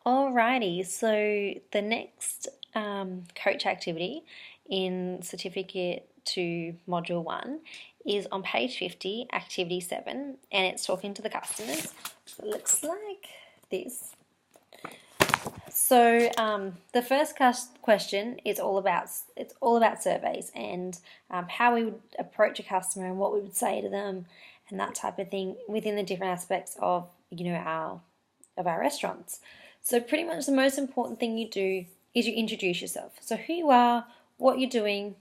Alrighty, so the next coach activity in Certificate to Module 1 is on page 50, Activity 7, and it's talking to the customers. It looks like this. So the first question is all about surveys and how we would approach a customer and what we would say to them and that type of thing within the different aspects of our restaurants. So pretty much the most important thing you do is you introduce yourself. So who you are, what you're doing,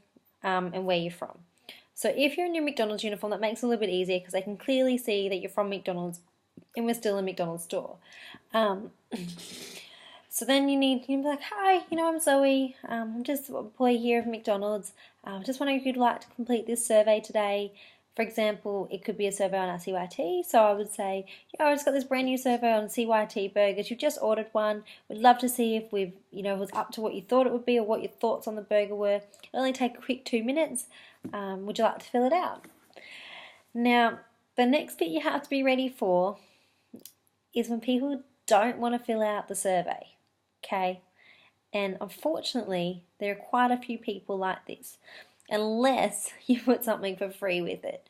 and where you're from. So if you're in your McDonald's uniform, that makes it a little bit easier because they can clearly see that you're from McDonald's and we're still a McDonald's store. So then you can be like, hi, I'm Zoe. I'm just an employee here of McDonald's. Just wondering if you'd like to complete this survey today. For example, it could be a survey on our CYT. So I would say, I just got this brand new survey on CYT burgers. You've just ordered one. We'd love to see if it was up to what you thought it would be or what your thoughts on the burger were. It'll only take a quick 2 minutes. Would you like to fill it out? Now, the next bit you have to be ready for is when people don't want to fill out the survey. Okay, and unfortunately there are quite a few people like this unless you put something for free with it.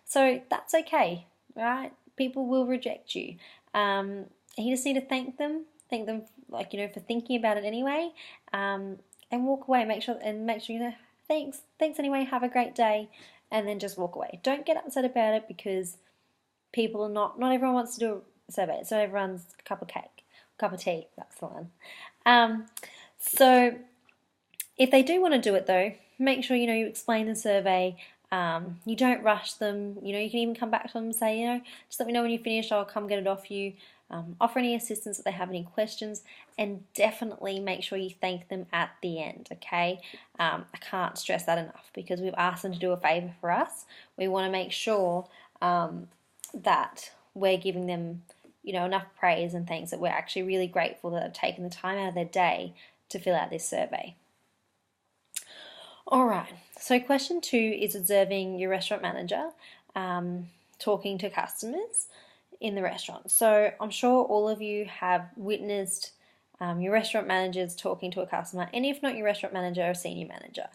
So that's okay, right? People will reject you. You just need to thank them for thinking about it anyway, and walk away. Make sure thanks anyway, have a great day, and then just walk away. Don't get upset about it because people are not everyone wants to do a survey. It's not everyone's cup of tea, that's the one. So if they do want to do it though, make sure you explain the survey. You don't rush them. You can even come back to them and say, just let me know when you finish, I'll come get it off you. Offer any assistance if they have any questions, and definitely make sure you thank them at the end, okay? I can't stress that enough because we've asked them to do a favor for us. We want to make sure that we're giving them enough praise and thanks that we're actually really grateful that they've taken the time out of their day to fill out this survey. All right, so question 2 is observing your restaurant manager talking to customers in the restaurant. So I'm sure all of you have witnessed your restaurant managers talking to a customer, and if not your restaurant manager, a senior manager.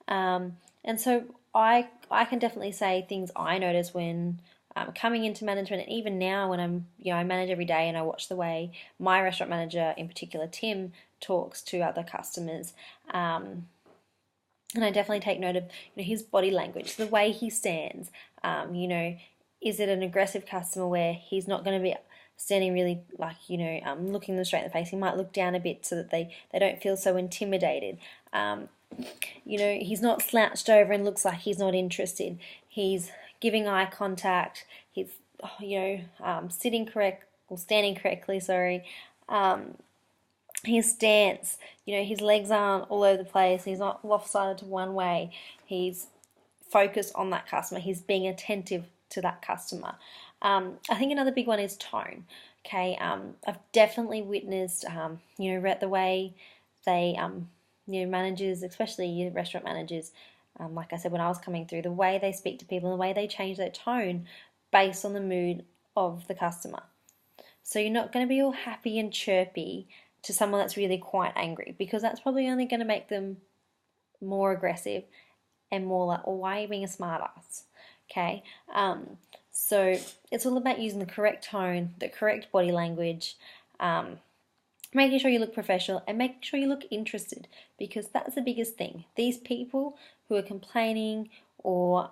And so I can definitely say things I notice when coming into management, and even now when I manage every day and I watch the way my restaurant manager, in particular Tim, talks to other customers, and I definitely take note of his body language, the way he stands. Is it an aggressive customer where he's not going to be standing really looking them straight in the face? He might look down a bit so that they don't feel so intimidated. He's not slouched over and looks like he's not interested. He's giving eye contact. He's standing correctly. His stance. His legs aren't all over the place. He's not lopsided to one way. He's focused on that customer. He's being attentive to that customer. I think another big one is tone. Okay, I've definitely witnessed the way they managers, especially your restaurant managers, like I said, when I was coming through, the way they speak to people, the way they change their tone based on the mood of the customer. So you're not going to be all happy and chirpy to someone that's really quite angry, because that's probably only going to make them more aggressive and more like, oh, why are you being a smart ass? Okay, so it's all about using the correct tone, the correct body language, making sure you look professional and making sure you look interested, because that's the biggest thing. These people who are complaining or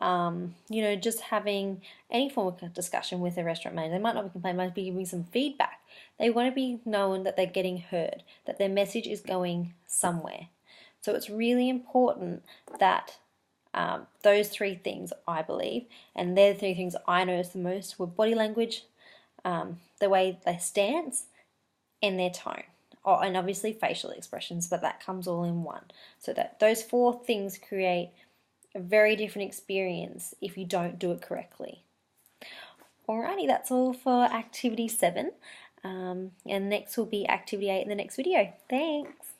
just having any form of discussion with a restaurant manager, they might not be complaining, might be giving some feedback. They want to be known that they're getting heard, that their message is going somewhere. So it's really important that those 3 things, I believe, and they're the 3 things I notice the most, were body language, the way they stance, and their tone. Oh, and obviously facial expressions, but that comes all in one. So that those 4 things create a very different experience if you don't do it correctly. Alrighty, that's all for activity 7. And next will be activity 8 in the next video. Thanks.